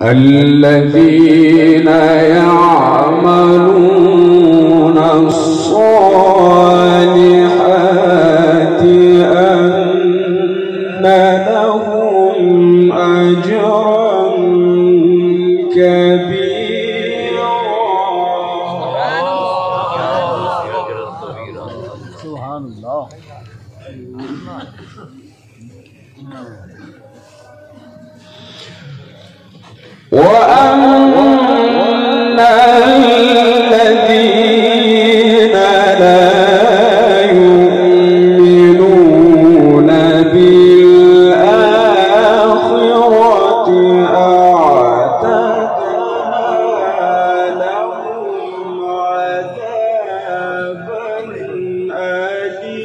الذين يعملون الصالحات أن لهم أجرا كبيرا. سبحان الله. وأن الذين لا يؤمنون بالآخرة أعتدنا لهم عذابا أليما.